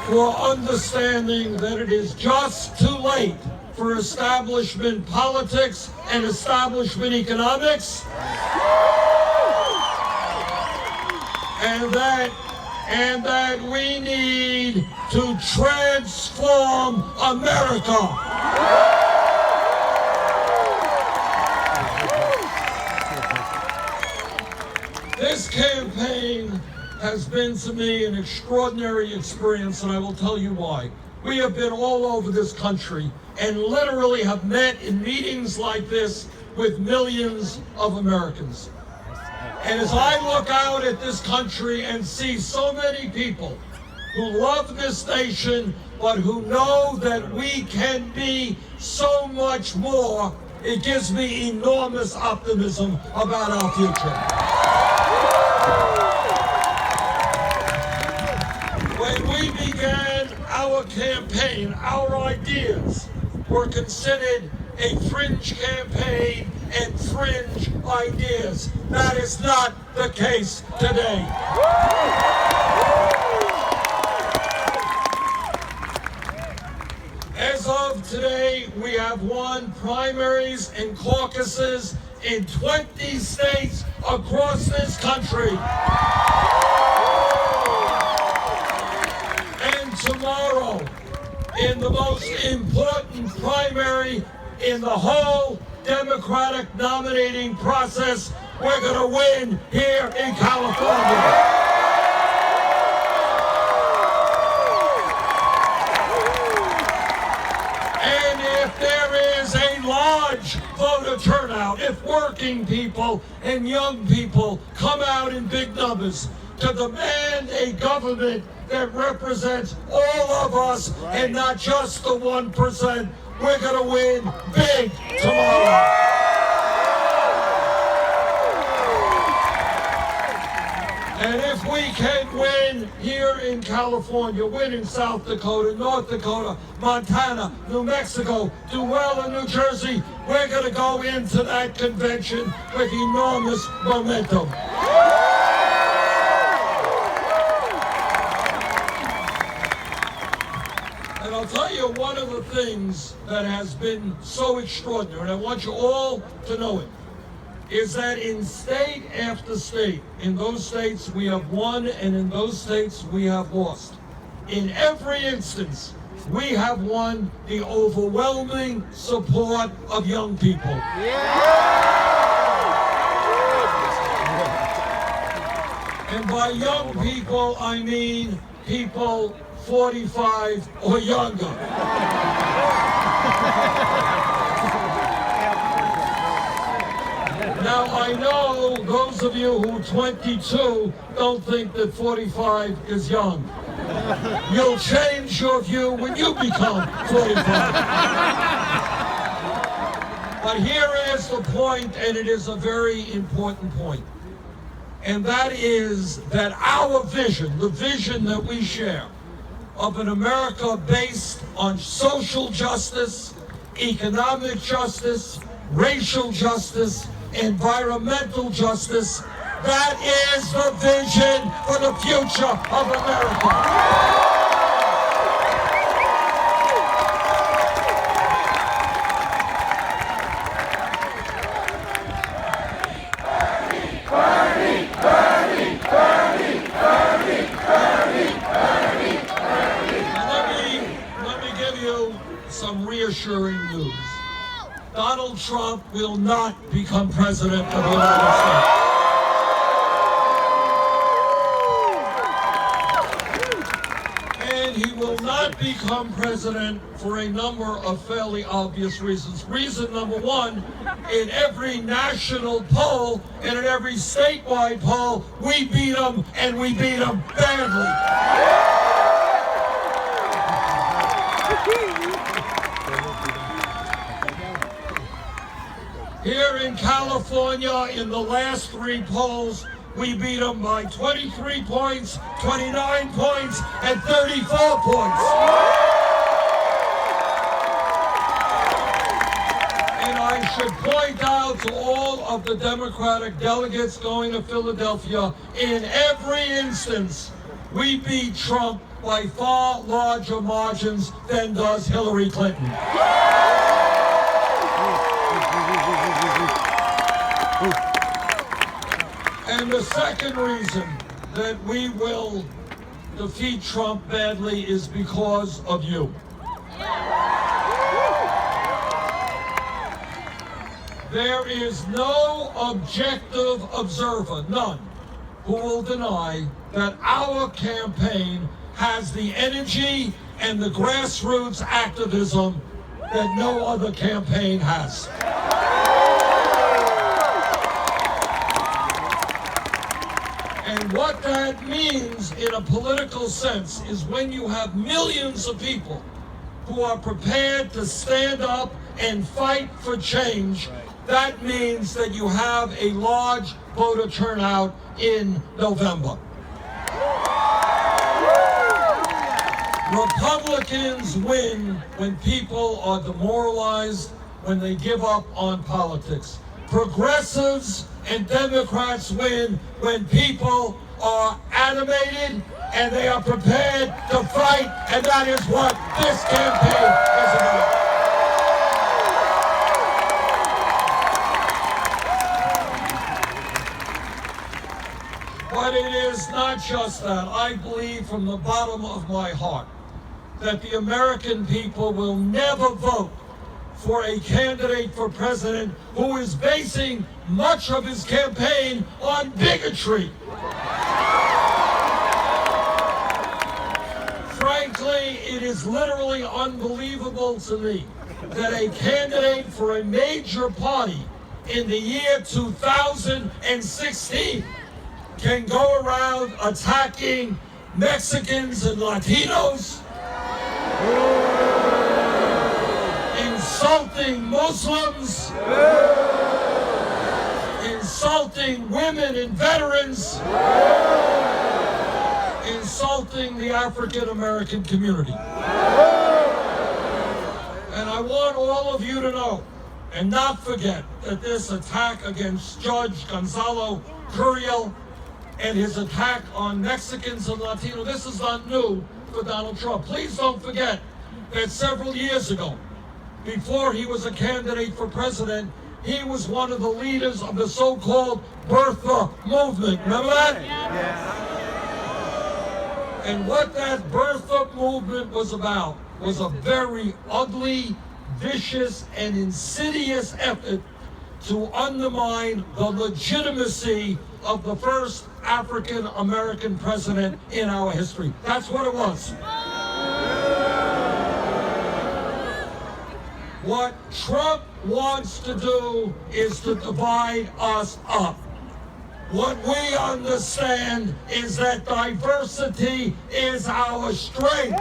for understanding that it is just too late for establishment politics and establishment economics, and that we need to transform America. This campaign has been to me an extraordinary experience, and I will tell you why. We have been all over this country and literally have met in meetings like this with millions of Americans. And as I look out at this country and see so many people who love this nation, but who know that we can be so much more, it gives me enormous optimism about our future. When we began our campaign, our ideas were considered a fringe campaign and fringe ideas. That is not the case today. As of today, we have won primaries and caucuses in 20 states across this country. And tomorrow, in the most important primary in the whole Democratic nominating process, we're going to win here in California. And if there is a large voter turnout, if working people and young people come out in big numbers to demand a government that represents all of us and not just the 1%, we're going to win big tomorrow. And if we can win here in California, win in South Dakota, North Dakota, Montana, New Mexico, do well in New Jersey, we're going to go into that convention with enormous momentum. And I'll tell you one of the things that has been so extraordinary, and I want you all to know it, is that in state after state, in those states we have won and in those states we have lost. In every instance, we have won the overwhelming support of young people. And by young people, I mean people 45 or younger. Now, I know those of you who are 22 don't think that 45 is young. You'll change your view when you become 45. But here is the point, and it is a very important point. And that is that our vision, the vision that we share, of an America based on social justice, economic justice, racial justice, environmental justice, that is the vision for the future of America. Some reassuring news. Donald Trump will not become president of the United States. And he will not become president for a number of fairly obvious reasons. Reason number one, in every national poll and in every statewide poll, we beat him, and we beat him badly. Here in California, in the last three polls, we beat them by 23 points, 29 points, and 34 points. And I should point out to all of the Democratic delegates going to Philadelphia, in every instance, we beat Trump by far larger margins than does Hillary Clinton. And the second reason that we will defeat Trump badly is because of you. There is no objective observer, none, who will deny that our campaign has the energy and the grassroots activism that no other campaign has. And what that means in a political sense is when you have millions of people who are prepared to stand up and fight for change, that means that you have a large voter turnout in November. Republicans win when people are demoralized, when they give up on politics. Progressives and Democrats win when people are animated and they are prepared to fight, and that is what this campaign is about. But it is not just that. I believe from the bottom of my heart that the American people will never vote for a candidate for president who is basing much of his campaign on bigotry. Frankly, it is literally unbelievable to me that a candidate for a major party in the year 2016 can go around attacking Mexicans and Latinos, insulting Muslims, insulting women and veterans, insulting the African American community. And I want all of you to know and not forget that this attack against Judge Gonzalo Curiel and his attack on Mexicans and Latinos, this is not new for Donald Trump. Please don't forget that several years ago, before he was a candidate for president, he was one of the leaders of the so-called birther movement. Remember that? Yes. And what that birther movement was about was a very ugly, vicious, and insidious effort to undermine the legitimacy of the first African American president in our history. That's what it was. What Trump wants to do is to divide us up. What we understand is that diversity is our strength.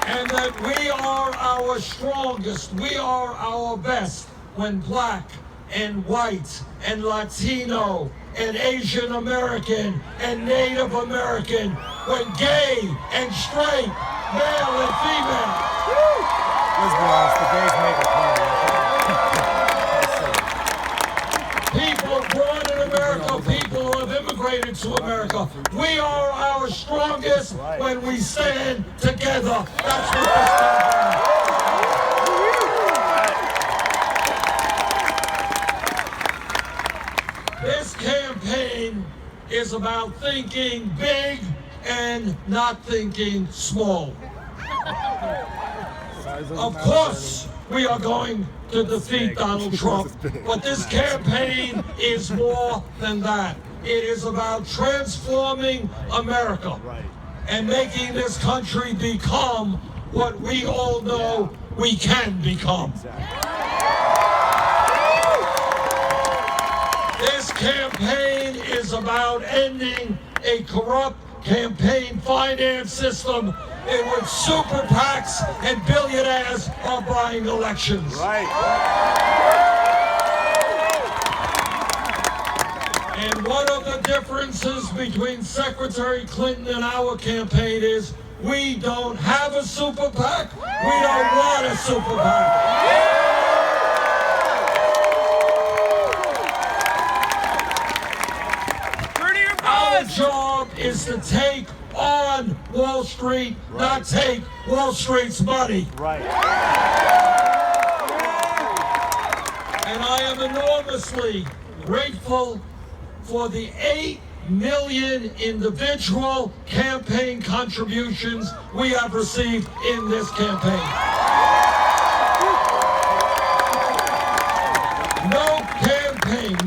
And that we are our strongest, we are our best when black and white and Latino and Asian American and Native American, when gay and straight, male and female. Let's be honest, the gays make a party. People born in America, people who have immigrated to America. We are our strongest when we stand together. That's what this campaign is. This campaign is about thinking big and not thinking small. Of course, we are going to defeat Donald Trump, but this campaign is more than that. It is about transforming America and making this country become what we all know we can become. This campaign is about ending a corrupt campaign finance system in which super PACs and billionaires are buying elections. Right. And one of the differences between Secretary Clinton and our campaign is we don't have a super PAC. We don't want a super PAC. job is to take on Wall Street, not take Wall Street's money. Right. And I am enormously grateful for the 8 million individual campaign contributions we have received in this campaign.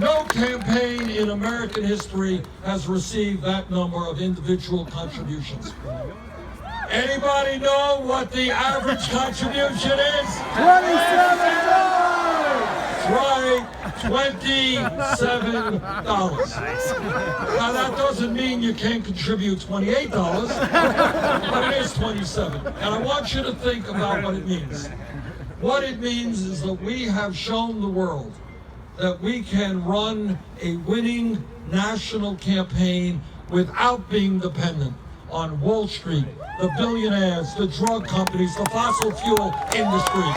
No campaign in American history has received that number of individual contributions. Anybody know what the average contribution is? $27. Right, $27. Now that doesn't mean you can't contribute $28, but it is $27. And I want you to think about what it means. What it means is that we have shown the world that we can run a winning national campaign without being dependent on Wall Street, the billionaires, the drug companies, the fossil fuel industry.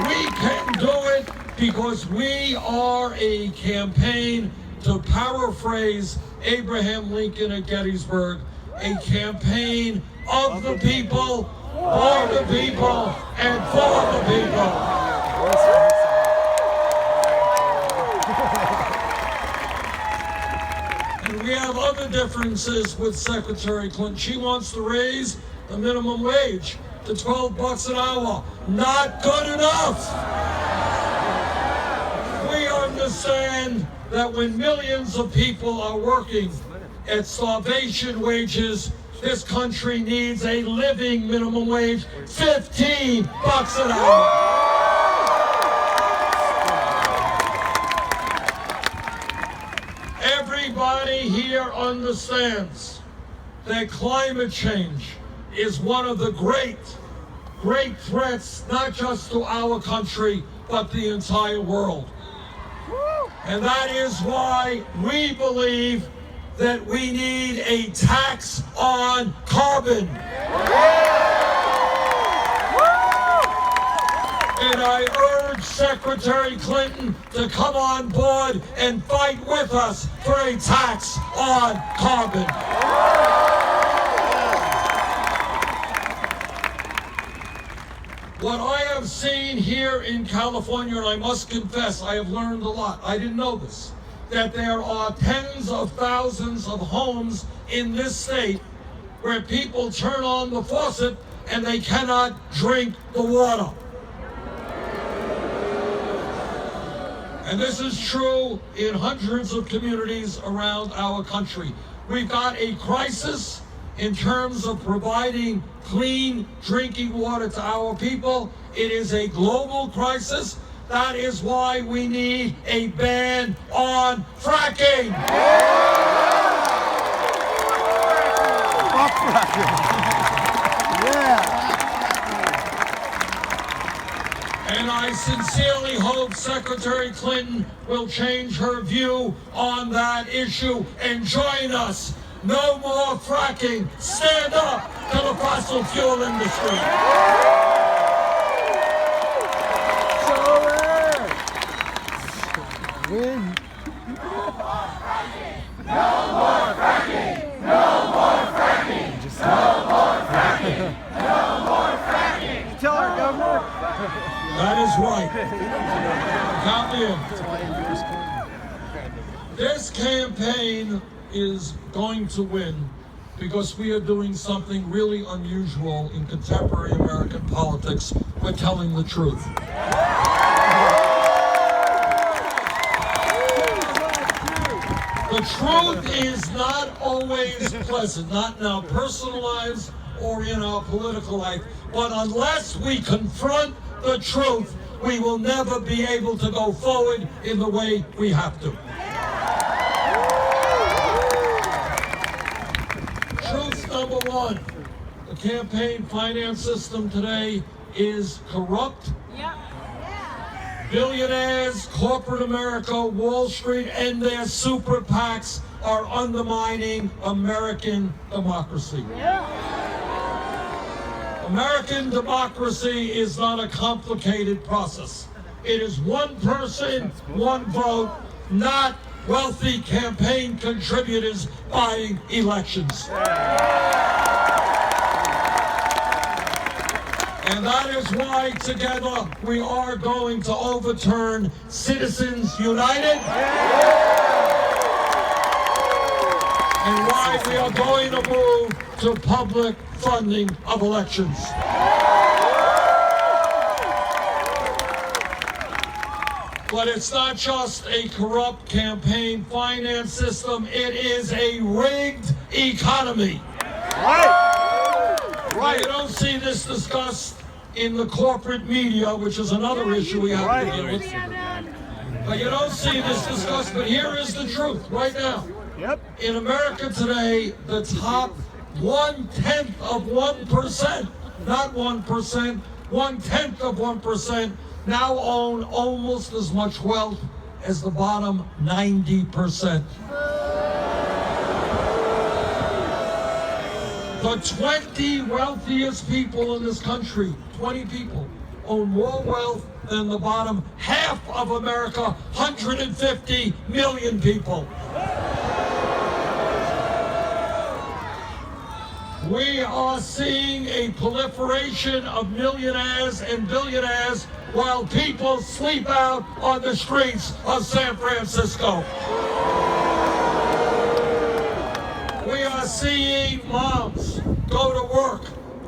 We can do it because we are a campaign, to paraphrase Abraham Lincoln at Gettysburg, a campaign of the people, for the people, and for the people. And we have other differences with Secretary Clinton. She wants to raise the minimum wage to $12 an hour. Not good enough. We understand that when millions of people are working at starvation wages, this country needs a living minimum wage, $15 an hour. Everybody here understands that climate change is one of the great threats, not just to our country, but the entire world. And that is why we believe that we need a tax on carbon. And I urge Secretary Clinton to come on board and fight with us for a tax on carbon. What I have seen here in California, and I must confess, I have learned a lot. I didn't know this. That there are tens of thousands of homes in this state where people turn on the faucet and they cannot drink the water. And this is true in hundreds of communities around our country. We've got a crisis in terms of providing clean drinking water to our people. It is a global crisis. That is why we need a ban on fracking. Fuck fracking. Yeah. And I sincerely hope Secretary Clinton will change her view on that issue and join us. No more fracking. Stand up to the fossil fuel industry. Win. No more fracking! No more fracking! No more fracking! No more fracking! Tell our governor. That is right. Count in. This campaign is going to win because we are doing something really unusual in contemporary American politics. We're telling the truth. The truth is not always pleasant, not in our personal lives or in our political life. But unless we confront the truth, we will never be able to go forward in the way we have to. Truth number one, the campaign finance system today is corrupt. Billionaires, corporate America, Wall Street, and their super PACs are undermining American democracy. American democracy is not a complicated process. It is one person, one vote, not wealthy campaign contributors buying elections. And that is why together we are going to overturn Citizens United. And why we are going to move to public funding of elections. But it's not just a corrupt campaign finance system, it is a rigged economy. Right. You don't see this discussed in the corporate media, which is another issue we have to deal with. But you don't see this discussed, but here is the truth right now. Yep. In America today, the top 1/10 of 1%, not 1%, 1/10 of 1% now own almost as much wealth as the bottom 90%. The 20 wealthiest people in this country, 20 people, own more wealth than the bottom half of America, 150 million people. We are seeing a proliferation of millionaires and billionaires while people sleep out on the streets of San Francisco. We are seeing moms go to work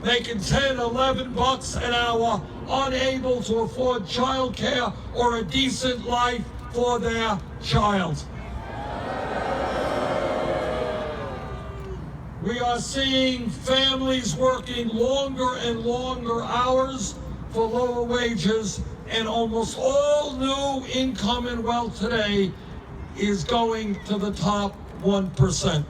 making 10, 11 bucks an hour, unable to afford child care or a decent life for their child. We are seeing families working longer and longer hours for lower wages, and almost all new income and wealth today is going to the top 1%.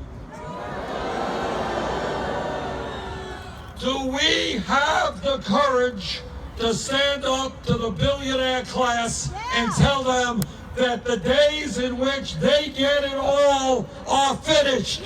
Do we have the courage to stand up to the billionaire class and tell them that the days in which they get it all are finished?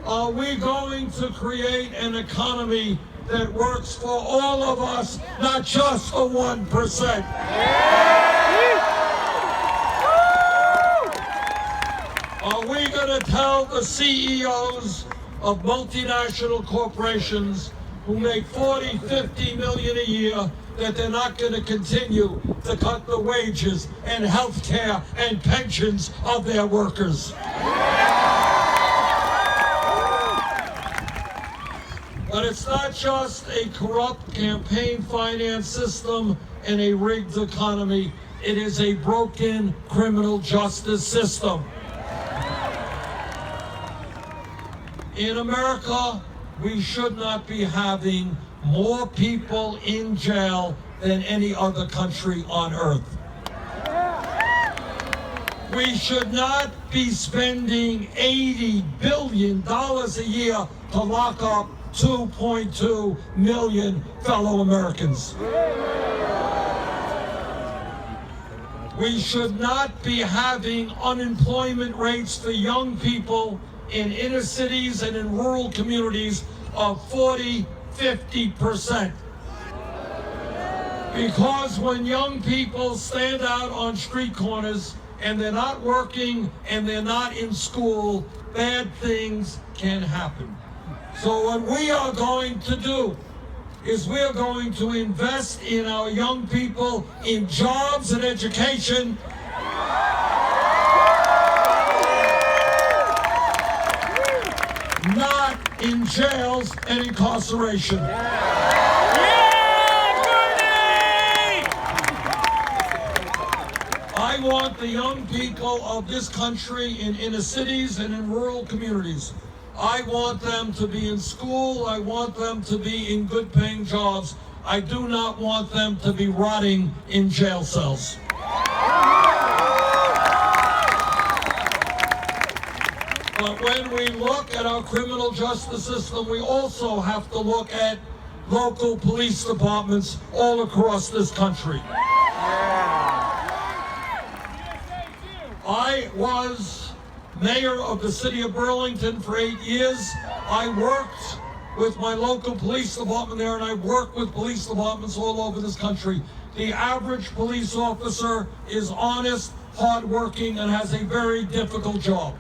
Are we going to create an economy that works for all of us, not just the 1%? Are we going to tell the CEOs of multinational corporations who make 40, 50 million a year that they're not going to continue to cut the wages and health care and pensions of their workers? But it's not just a corrupt campaign finance system and a rigged economy. It is a broken criminal justice system. In America, we should not be having more people in jail than any other country on earth. We should not be spending $80 billion a year to lock up 2.2 million fellow Americans. We should not be having unemployment rates for young people in inner cities and in rural communities of 40, 50%. Because when young people stand out on street corners and they're not working and they're not in school, bad things can happen. So what we are going to do is we're going to invest in our young people in jobs and education. Not in jails and incarceration. I want the young people of this country in inner cities and in rural communities. I want them to be in school. I want them to be in good paying jobs. I do not want them to be rotting in jail cells. But when we look at our criminal justice system, we also have to look at local police departments all across this country. I was mayor of the city of Burlington for 8 years. I worked with my local police department there, and I worked with police departments all over this country. The average police officer is honest, hardworking, and has a very difficult job.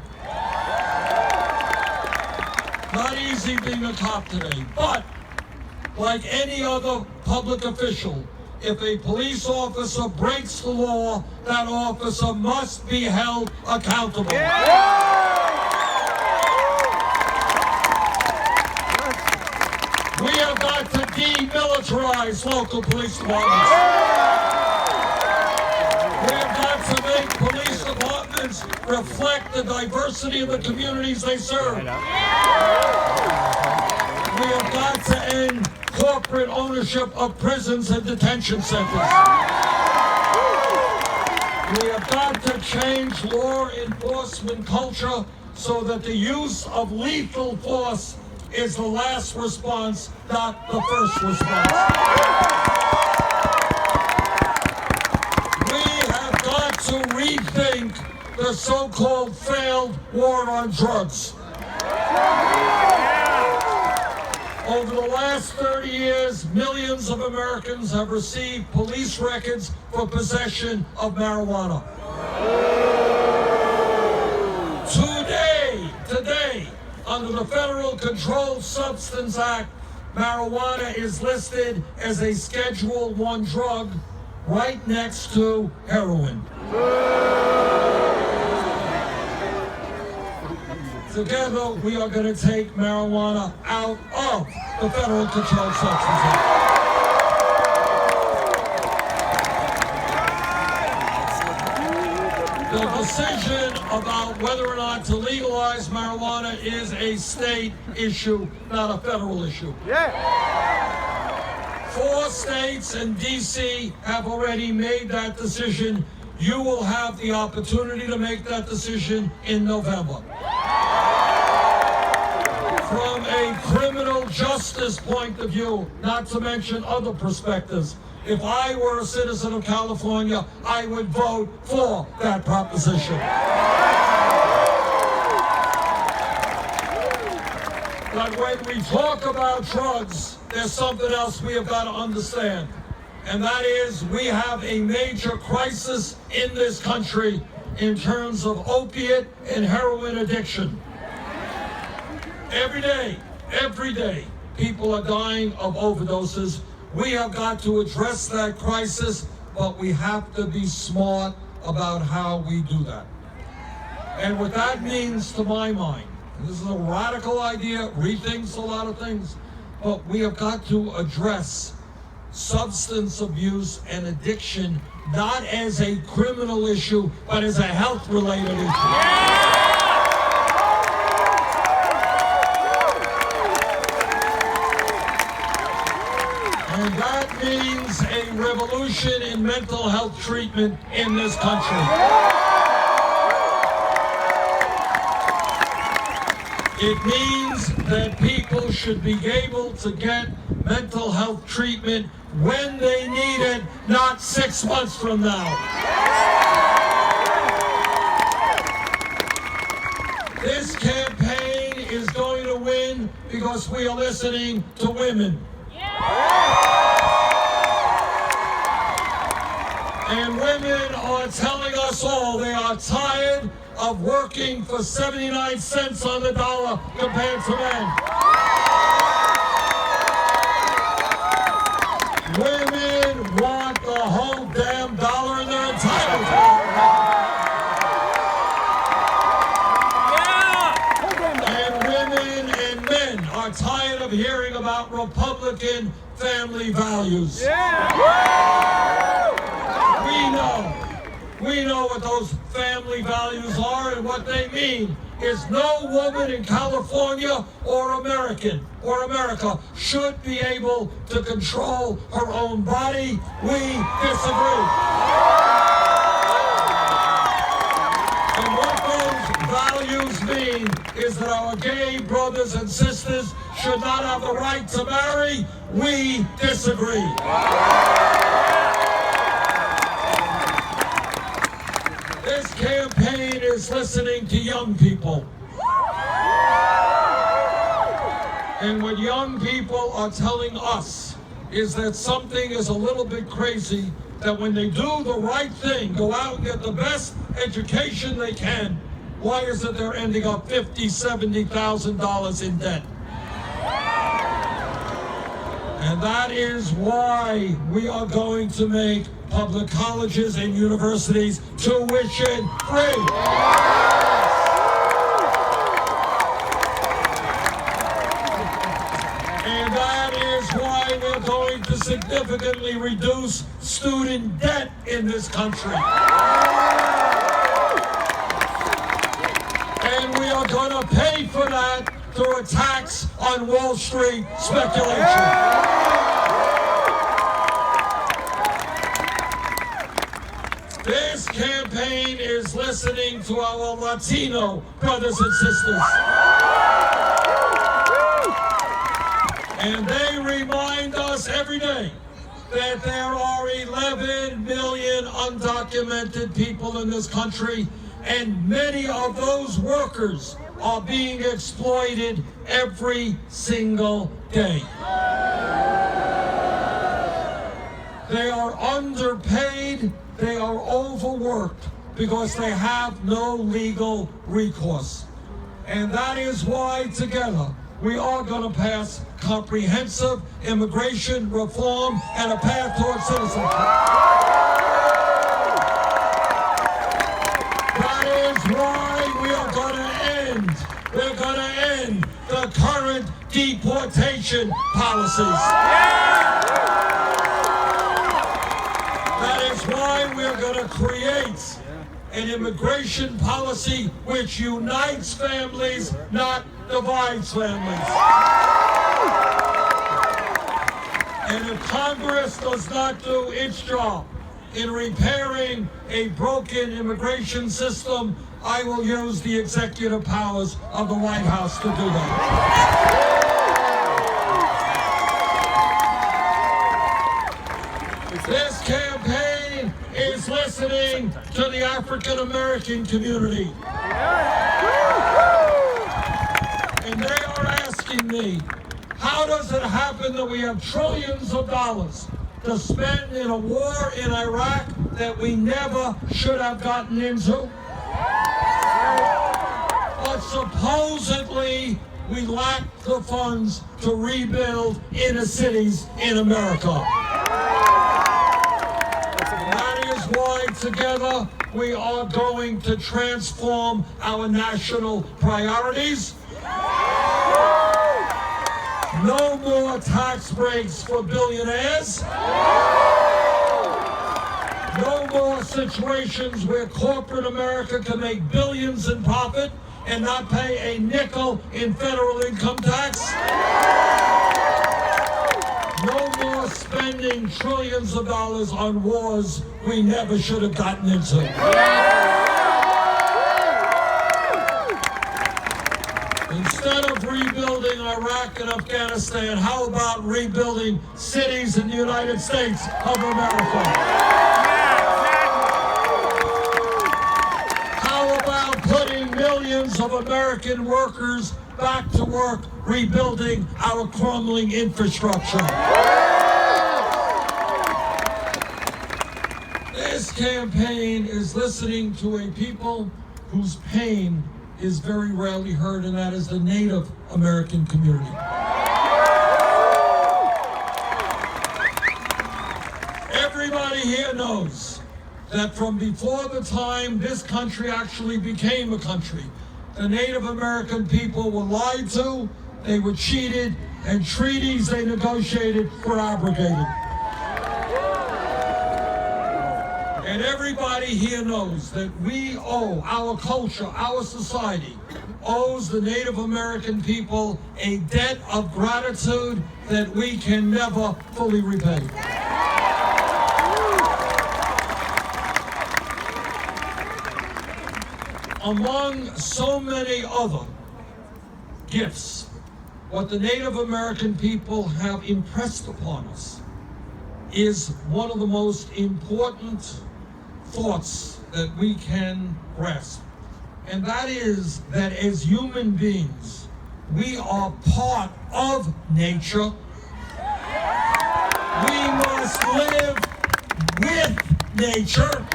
Not easy being a cop today, but like any other public official, if a police officer breaks the law, that officer must be held accountable. We have got to demilitarize local police departments. We have got to make police departments reflect the diversity of the communities they serve. We have got to end corporate ownership of prisons and detention centers. We have got to change law enforcement culture so that the use of lethal force is the last response, not the first response. We have got to rethink the so-called failed war on drugs. Over the last 30 years, millions of Americans have received police records for possession of marijuana. Today, under the Federal Controlled Substance Act, marijuana is listed as a Schedule I drug right next to heroin. Together, we are going to take marijuana out of the Federal Controlled Substance Act. The decision about whether or not to legalize marijuana is a state issue, not a federal issue. 4 states and D.C. have already made that decision. You will have the opportunity to make that decision in November. From a criminal justice point of view, not to mention other perspectives, if I were a citizen of California, I would vote for that proposition. But when we talk about drugs, there's something else we have got to understand. And that is, we have a major crisis in this country in terms of opiate and heroin addiction. Every day, people are dying of overdoses. We have got to address that crisis, but we have to be smart about how we do that. And what that means to my mind, and this is a radical idea, rethinks a lot of things, but we have got to address substance abuse and addiction not as a criminal issue, but as a health-related issue. And that means a revolution in mental health treatment in this country. It means that people should be able to get mental health treatment when they need it, not 6 months from now. This campaign is going to win because we are listening to women. And women are telling us all they are tired of working for 79 cents on the dollar compared to men. Women want the whole damn dollar and they're entitled to it. And women and men are tired of hearing about Republican family values. We know what those family values are, and what they mean is no woman in California or America should be able to control her own body. We disagree. And what those values mean is that our gay brothers and sisters should not have the right to marry. We disagree. This This campaign is listening to young people. And what young people are telling us is that something is a little bit crazy, that when they do the right thing, go out and get the best education they can, why is it they're ending up $50,000, $70,000 in debt? And that is why we are going to make public colleges and universities tuition free. And that is why we're going to significantly reduce student debt in this country. And we are going to pay for that through a tax on Wall Street speculation. This campaign is listening to our Latino brothers and sisters. And they remind us every day that there are 11 million undocumented people in this country, and many of those workers are being exploited every single day. They are underpaid, they are overworked because they have no legal recourse. And that is why together we are going to pass comprehensive immigration reform and a path towards citizenship. That is why we're going to end the current deportation policies. That is why we're going to create an immigration policy which unites families, not divides families. And if Congress does not do its job in repairing a broken immigration system, I will use the executive powers of the White House to do that. This campaign is listening to the African American community. And they are asking me, how does it happen that we have trillions of dollars to spend in a war in Iraq that we never should have gotten into? But supposedly we lack the funds to rebuild inner cities in America. That is why together we are going to transform our national priorities. No more tax breaks for billionaires. No more situations where corporate America can make billions in profit and not pay a nickel in federal income tax. No more spending trillions of dollars on wars we never should have gotten into. Instead of rebuilding Iraq and Afghanistan, how about rebuilding cities in the United States of America? How about putting millions of American workers back to work rebuilding our crumbling infrastructure? This campaign is listening to a people whose pain is very rarely heard, and that is the Native American community. Everybody here knows that from before the time this country actually became a country, the Native American people were lied to, they were cheated, and treaties they negotiated were abrogated. And everybody here knows that we owe, our culture, our society, owes the Native American people a debt of gratitude that we can never fully repay. Among so many other gifts, what the Native American people have impressed upon us is one of the most important thoughts that we can grasp. And that is that as human beings, we are part of nature. We must live with nature.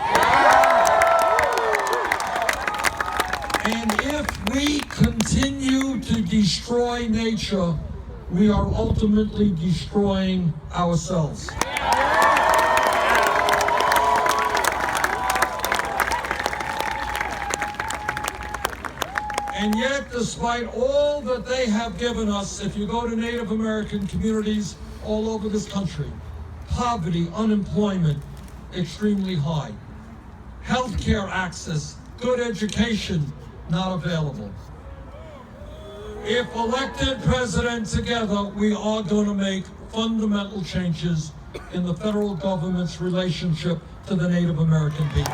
And if we continue to destroy nature, we are ultimately destroying ourselves. And yet, despite all that they have given us, if you go to Native American communities all over this country, poverty, unemployment, extremely high. Healthcare access, good education, not available. If elected president together, we are going to make fundamental changes in the federal government's relationship to the Native American people.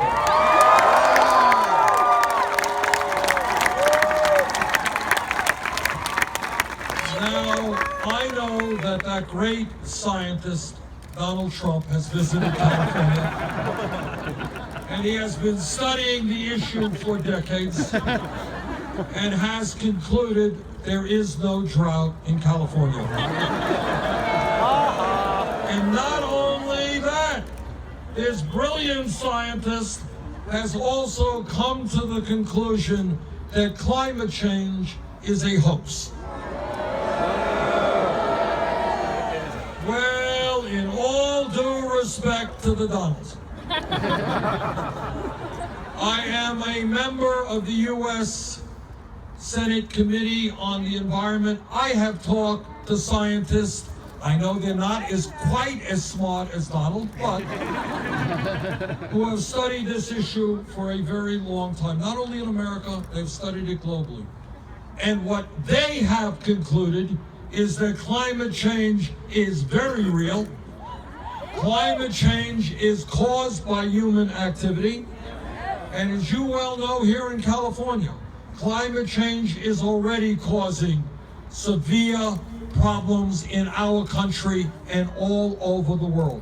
Now, I know that great scientist, Donald Trump, has visited California, and he has been studying the issue for decades, and has concluded there is no drought in California. And not only that, this brilliant scientist has also come to the conclusion that climate change is a hoax. Well, in all due respect to the Donalds, I am a member of the U.S. Senate Committee on the Environment. I have talked to scientists. I know they're not quite as smart as Donald, but who have studied this issue for a very long time. Not only in America, they've studied it globally. And what they have concluded is that climate change is very real. Climate change is caused by human activity. And as you well know, here in California, climate change is already causing severe problems in our country and all over the world.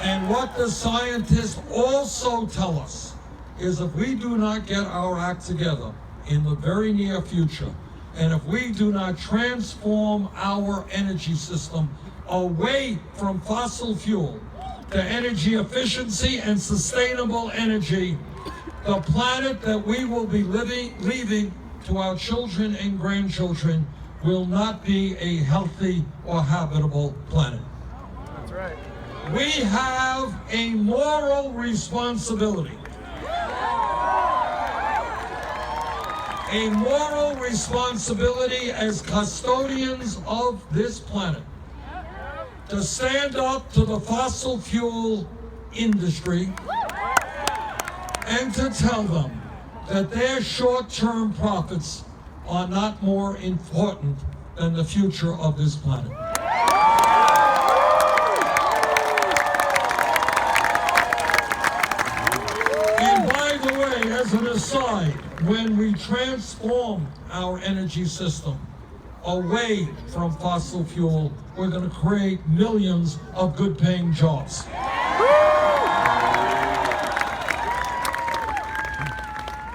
And what the scientists also tell us is if we do not get our act together in the very near future, and if we do not transform our energy system away from fossil fuel to energy efficiency and sustainable energy, the planet that we will be leaving to our children and grandchildren will not be a healthy or habitable planet. That's right. We have a moral responsibility. A moral responsibility as custodians of this planet to stand up to the fossil fuel industry and to tell them that their short-term profits are not more important than the future of this planet. And by the way, as an aside, when we transform our energy system away from fossil fuel, we're going to create millions of good-paying jobs.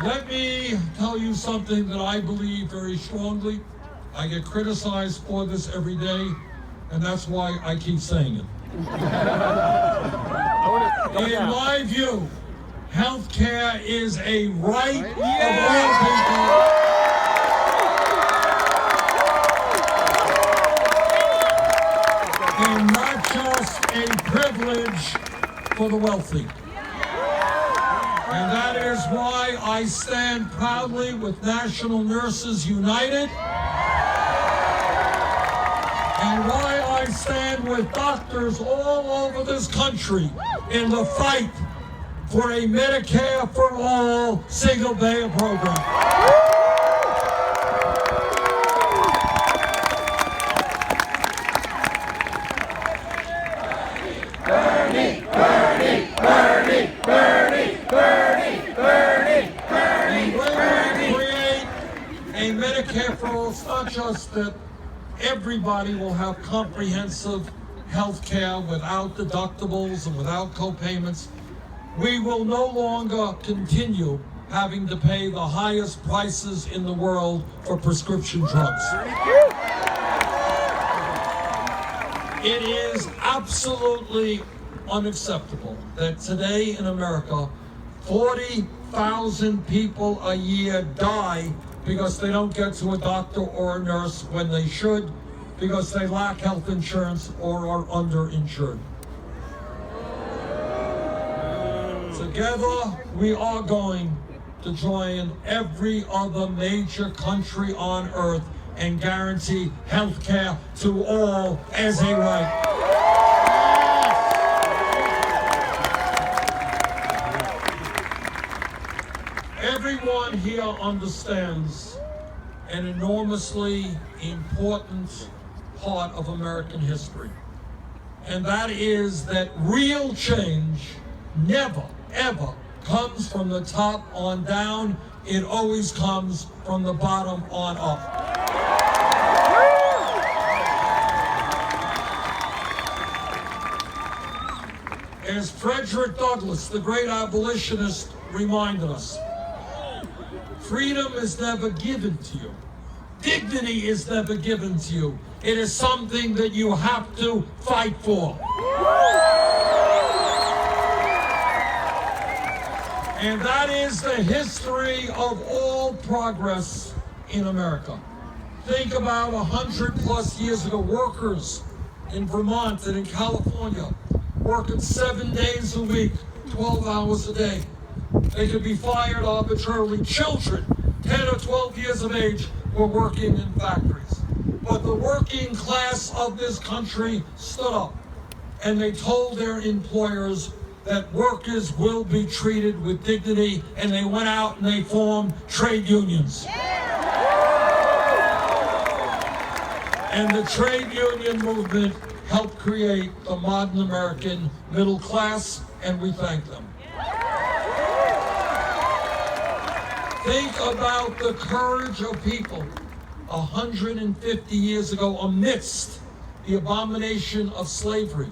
Let me tell you something that I believe very strongly. I get criticized for this every day, and that's why I keep saying it. In my view, health care is a right of all people. And not just a privilege for the wealthy. And that is why I stand proudly with National Nurses United, and why I stand with doctors all over this country in the fight for a Medicare for all single-payer program. Bernie, Bernie, Bernie, Bernie, Bernie, Bernie, Bernie, And when we create a Medicare for all, it's not just that everybody will have comprehensive health care without deductibles and without co-payments. We will no longer continue having to pay the highest prices in the world for prescription drugs. It is absolutely unacceptable that today in America, 40,000 people a year die because they don't get to a doctor or a nurse when they should, because they lack health insurance or are underinsured. Together, we are going to join every other major country on earth and guarantee health care to all as a right. Everyone here understands an enormously important part of American history, and that is that real change never, ever comes from the top on down. It always comes from the bottom on up. As Frederick Douglass, the great abolitionist, reminded us, freedom is never given to you. Dignity is never given to you. It is something that you have to fight for. And that is the history of all progress in America. Think about 100+ years ago, workers in Vermont and in California working 7 days a week, 12 hours a day. They could be fired arbitrarily. Children, 10 or 12 years of age, were working in factories. But the working class of this country stood up and they told their employers that workers will be treated with dignity, and they went out and they formed trade unions. And the trade union movement helped create the modern American middle class, and we thank them. Think about the courage of people 150 years ago amidst the abomination of slavery,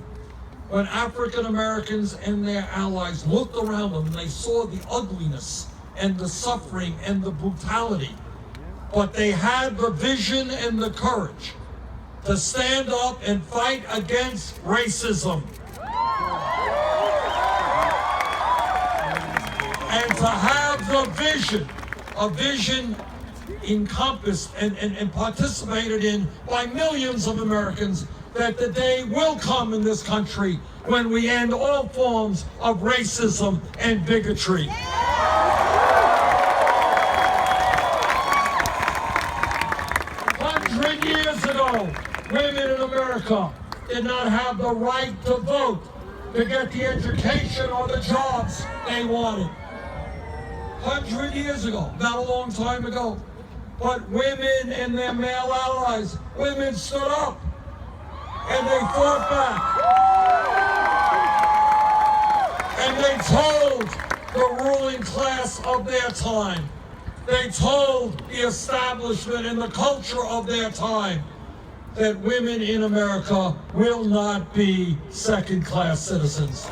when African Americans and their allies looked around them and they saw the ugliness and the suffering and the brutality. But they had the vision and the courage to stand up and fight against racism. And to have the vision, a vision encompassed and participated in by millions of Americans, that the day will come in this country when we end all forms of racism and bigotry. 100 years ago, women in America did not have the right to vote, to get the education or the jobs they wanted. 100 years ago, not a long time ago. But women and their male allies, women stood up and they fought back. And they told the ruling class of their time, they told the establishment and the culture of their time, that women in America will not be second-class citizens.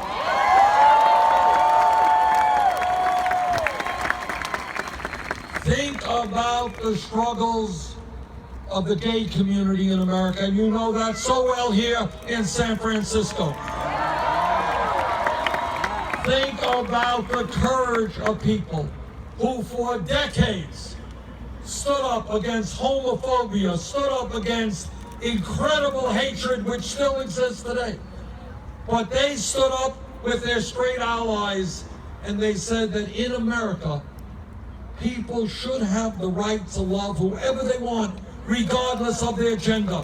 Think about the struggles of the gay community in America, and you know that so well here in San Francisco. Think about the courage of people who for decades stood up against homophobia, stood up against incredible hatred which still exists today. But they stood up with their straight allies and they said that in America, people should have the right to love whoever they want, regardless of their gender.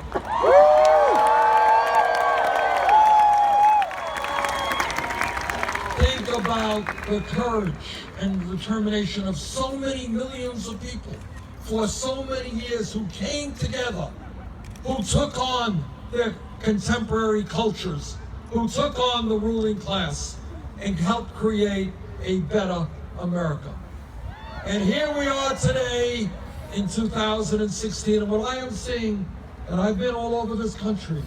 Think about the courage and the determination of so many millions of people for so many years who came together, who took on their contemporary cultures, who took on the ruling class and helped create a better America. And here we are today in 2016, and what I am seeing, and I've been all over this country,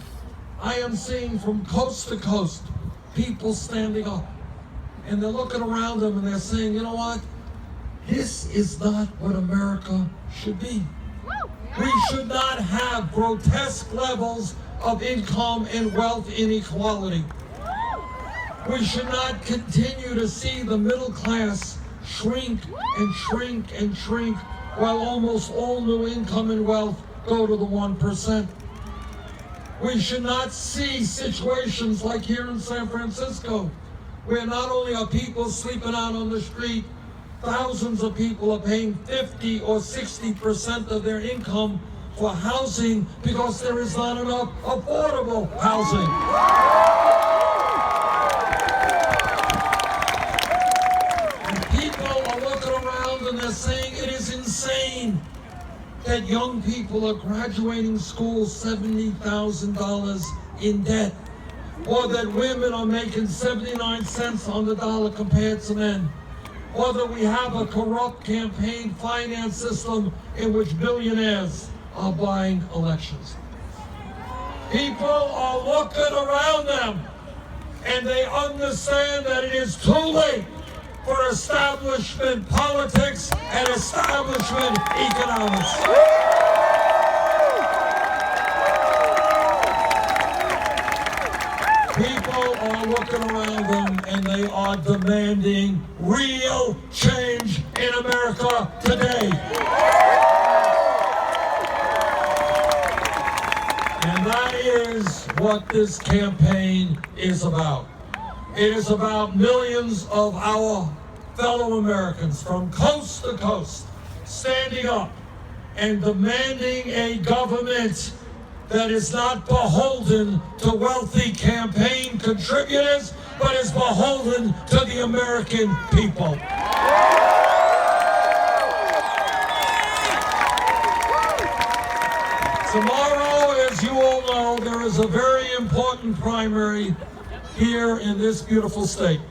I am seeing from coast to coast people standing up and they're looking around them and they're saying, you know what? This is not what America should be. We should not have grotesque levels of income and wealth inequality. We should not continue to see the middle class shrink and shrink and shrink while almost all new income and wealth go to the 1%. We should not see situations like here in San Francisco, where not only are people sleeping out on the street, thousands of people are paying 50 or 60% of their income for housing because there is not enough affordable housing. And people are looking around and they're saying it is insane that young people are graduating school $70,000 in debt, or that women are making 79 cents on the dollar compared to men, or that we have a corrupt campaign finance system in which billionaires are buying elections. People are looking around them and they understand that it is too late for establishment politics and establishment economics. People are looking around them and they are demanding real change in America today. And that is what this campaign is about. It is about millions of our fellow Americans from coast to coast standing up and demanding a government that is not beholden to wealthy campaign contributors, but is beholden to the American people. Tomorrow, as you all know, there is a very important primary here in this beautiful state.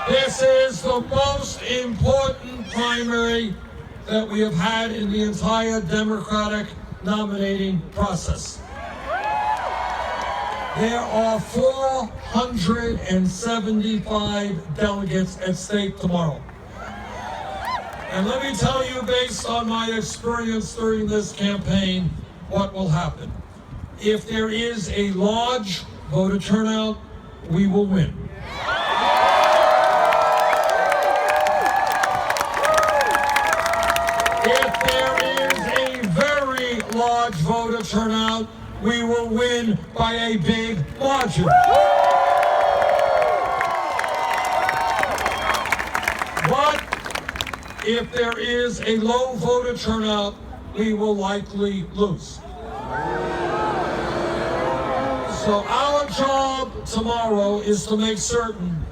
This is the most important primary that we have had in the entire Democratic nominating process. There are 475 delegates at stake tomorrow. And let me tell you, based on my experience during this campaign, what will happen. If there is a large voter turnout, we will win. If there is a very large voter turnout, we will win by a big margin. But if there is a low voter turnout, we will likely lose. So our job tomorrow is to make certain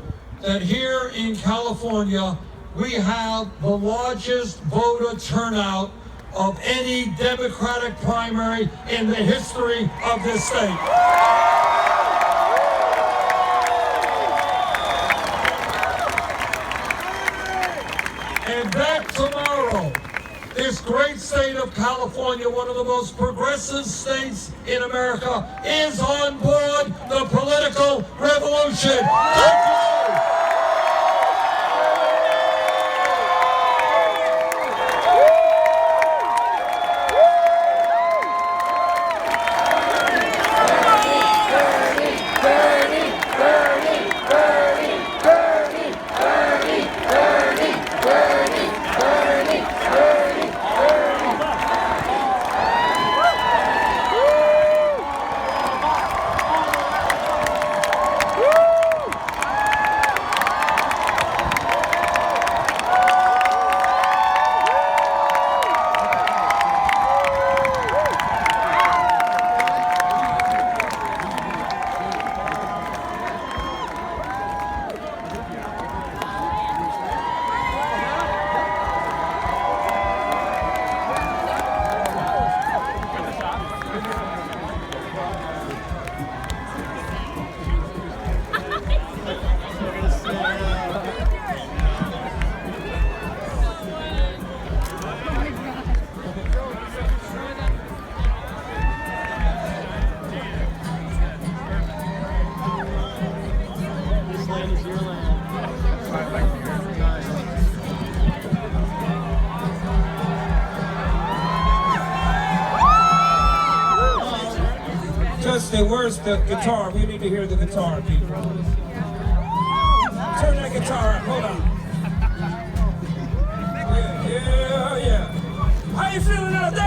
that here in California, we have the largest voter turnout of any Democratic primary in the history of this state. And that tomorrow, this great state of California, one of the most progressive states in America, is on board the political revolution. Thank you. Austin, where's the guitar? We need to hear the guitar, people. Turn that guitar up. Hold on. Yeah. How you feeling out there?